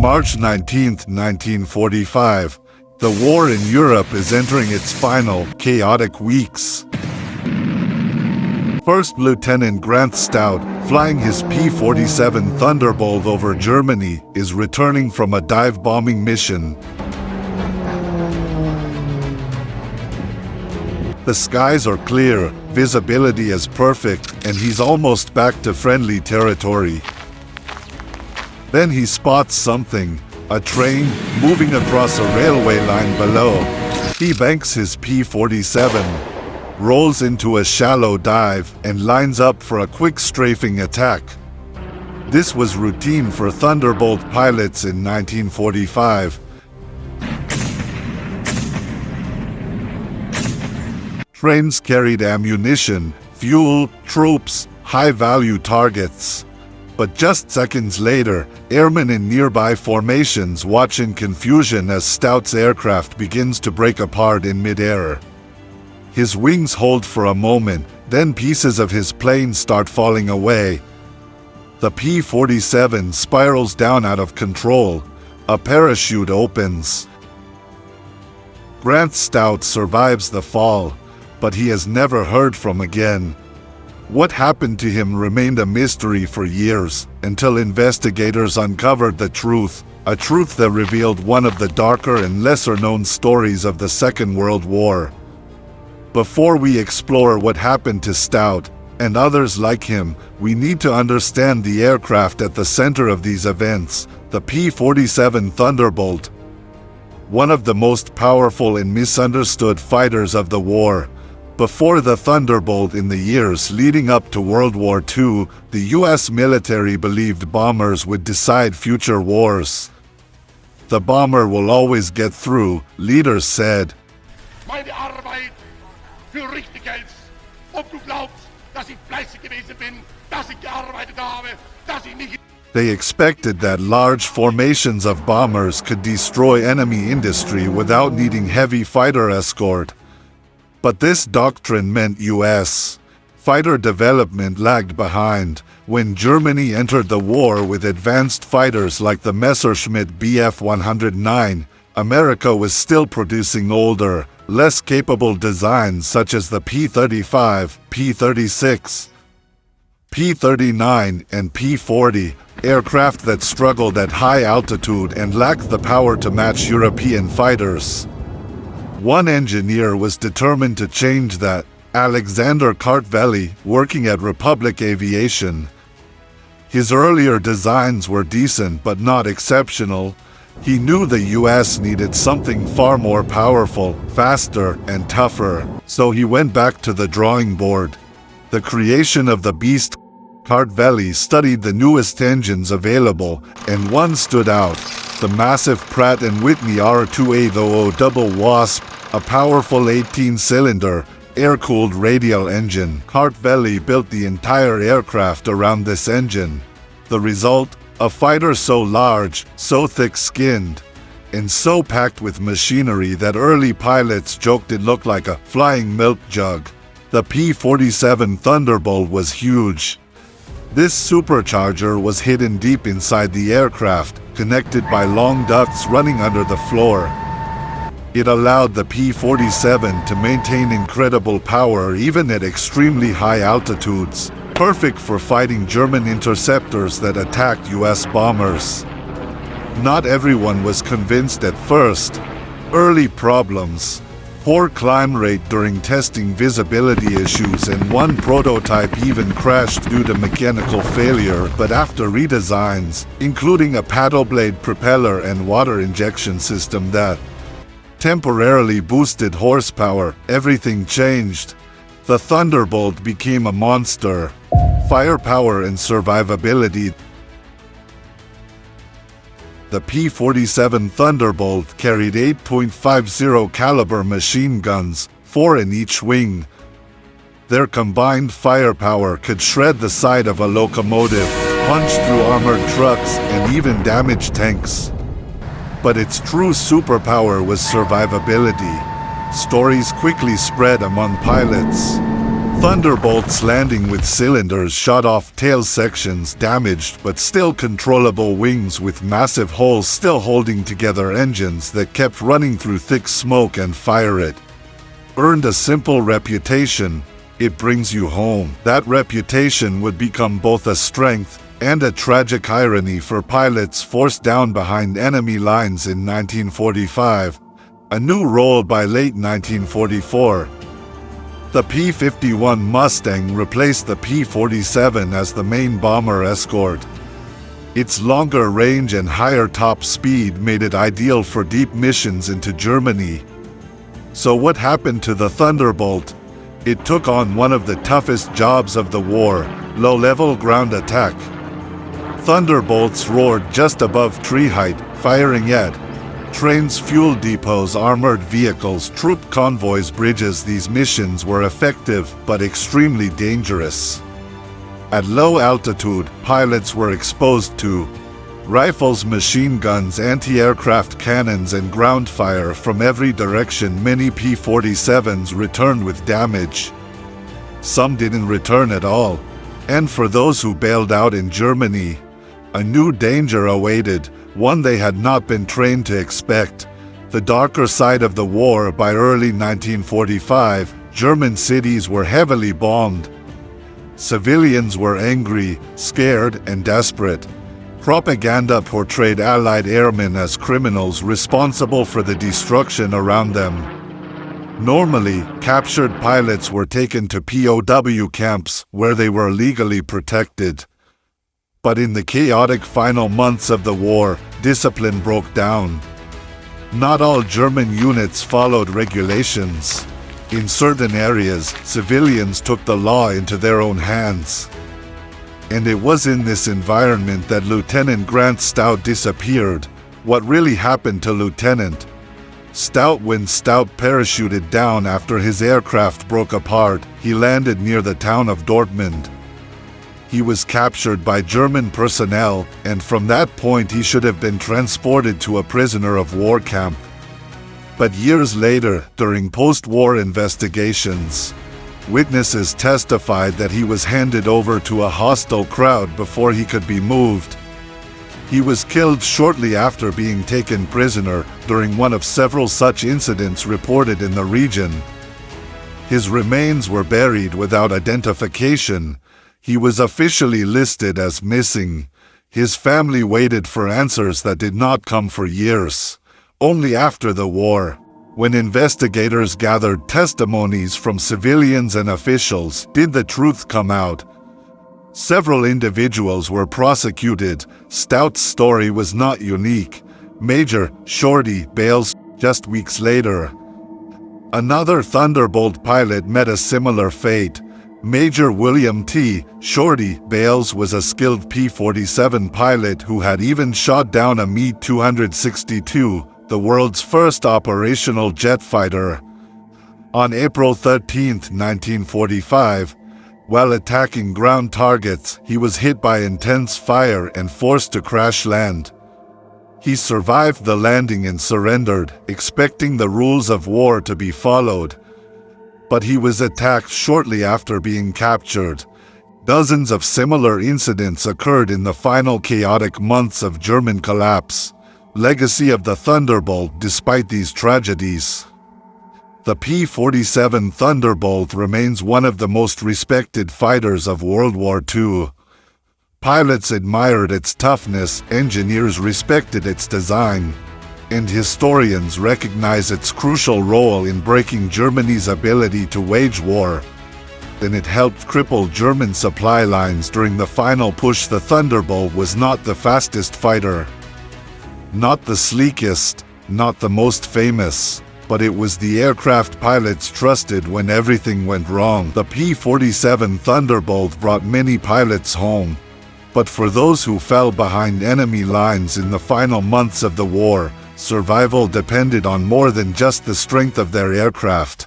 March 19, 1945, the war in Europe is entering its final, chaotic weeks. First Lieutenant Grant Stout, flying his P-47 Thunderbolt over Germany, is returning from a dive bombing mission. The skies are clear, visibility is perfect, and he's almost back to friendly territory. Then he spots something, a train, moving across a railway line below. He banks his P-47, rolls into a shallow dive, and lines up for a quick strafing attack. This was routine for Thunderbolt pilots in 1945. Trains carried ammunition, fuel, troops, high-value targets. But just seconds later, airmen in nearby formations watch in confusion as Stout's aircraft begins to break apart in midair. His wings hold for a moment, then pieces of his plane start falling away. The P-47 spirals down out of control. A parachute opens. Grant Stout survives the fall, but he is never heard from again. What happened to him remained a mystery for years, until investigators uncovered the truth, a truth that revealed one of the darker and lesser-known stories of the Second World War. Before we explore what happened to Stout, and others like him, we need to understand the aircraft at the center of these events, the P-47 Thunderbolt. One of the most powerful and misunderstood fighters of the war. Before the Thunderbolt, in the years leading up to World War II, the US military believed bombers would decide future wars. The bomber will always get through, leaders said. Meine Arbeit für richtig hältst, ob du glaubst, dass ich fleißig gewesen bin, dass ich gearbeitet habe, dass ich nicht... They expected that large formations of bombers could destroy enemy industry without needing heavy fighter escort. But this doctrine meant US fighter development lagged behind. When Germany entered the war with advanced fighters like the Messerschmitt Bf 109, America was still producing older, less capable designs such as the P-35, P-36, P-39, and P-40, aircraft that struggled at high altitude and lacked the power to match European fighters. One engineer was determined to change that, Alexander Kartveli, working at Republic Aviation. His earlier designs were decent but not exceptional. He knew the US needed something far more powerful, faster, and tougher, so he went back to the drawing board. The creation of the beast. Kartveli studied the newest engines available, and one stood out. The massive Pratt & Whitney R2800 Double Wasp, a powerful 18-cylinder, air-cooled radial engine. Kartveli built the entire aircraft around this engine. The result? A fighter so large, so thick-skinned, and so packed with machinery that early pilots joked it looked like a flying milk jug. The P-47 Thunderbolt was huge. This supercharger was hidden deep inside the aircraft, connected by long ducts running under the floor. It allowed the P-47 to maintain incredible power even at extremely high altitudes, perfect for fighting German interceptors that attacked US bombers. Not everyone was convinced at first. Early problems. Poor climb rate during testing, visibility issues, and one prototype even crashed due to mechanical failure. But after redesigns, including a paddle blade propeller and water injection system that temporarily boosted horsepower, everything changed. The Thunderbolt became a monster. Firepower and survivability. The P-47 Thunderbolt carried 8.50 caliber machine guns, 4 in each wing. Their combined firepower could shred the side of a locomotive, punch through armored trucks, and even damage tanks. But its true superpower was survivability. Stories quickly spread among pilots. Thunderbolts landing with cylinders shot off tail sections damaged but still controllable wings with massive holes still holding together engines that kept running through thick smoke and fire. It earned a simple reputation: it brings you home. That reputation would become both a strength and a tragic irony for pilots forced down behind enemy lines in 1945, a new role by late 1944. The P-51 Mustang replaced the P-47 as the main bomber escort. Its longer range and higher top speed made it ideal for deep missions into Germany. So what happened to the Thunderbolt? It took on one of the toughest jobs of the war: low-level ground attack. Thunderbolts roared just above tree height, firing at trains, fuel depots, armored vehicles, troop convoys, bridges. These missions were effective but extremely dangerous. At low altitude, pilots were exposed to rifles, machine guns, anti-aircraft cannons, and ground fire from every direction. Many P-47s returned with damage. Some didn't return at all. And for those who bailed out in Germany, a new danger awaited, one they had not been trained to expect: the darker side of the war. By early 1945, German cities were heavily bombed. Civilians were angry, scared, and desperate. Propaganda portrayed Allied airmen as criminals responsible for the destruction around them. Normally, captured pilots were taken to POW camps, where they were legally protected. But in the chaotic final months of the war, discipline broke down. Not all German units followed regulations. In certain areas, civilians took the law into their own hands. And it was in this environment that Lieutenant Grant Stout disappeared. What really happened to Lieutenant Stout? When Stout parachuted down after his aircraft broke apart, he landed near the town of Dortmund. He was captured by German personnel, and from that point he should have been transported to a prisoner of war camp. But years later, during post-war investigations, witnesses testified that he was handed over to a hostile crowd before he could be moved. He was killed shortly after being taken prisoner during one of several such incidents reported in the region. His remains were buried without identification. He was officially listed as missing. His family waited for answers that did not come for years. Only after the war, when investigators gathered testimonies from civilians and officials, did the truth come out. Several individuals were prosecuted. Stout's story was not unique. Major Shorty Bales just weeks later. Another Thunderbolt pilot met a similar fate. Major William T. Shorty Bales was a skilled P-47 pilot who had even shot down a Me-262, the world's first operational jet fighter. On April 13, 1945, while attacking ground targets, he was hit by intense fire and forced to crash land. He survived the landing and surrendered, expecting the rules of war to be followed. But he was attacked shortly after being captured. Dozens of similar incidents occurred in the final chaotic months of German collapse. Legacy of the Thunderbolt. Despite these tragedies, the P-47 Thunderbolt remains one of the most respected fighters of World War II. Pilots admired its toughness, engineers respected its design, and historians recognize its crucial role in breaking Germany's ability to wage war. And it helped cripple German supply lines during the final push. The Thunderbolt was not the fastest fighter, not the sleekest, not the most famous, but it was the aircraft pilots trusted when everything went wrong. The P-47 Thunderbolt brought many pilots home, but for those who fell behind enemy lines in the final months of the war, survival depended on more than just the strength of their aircraft.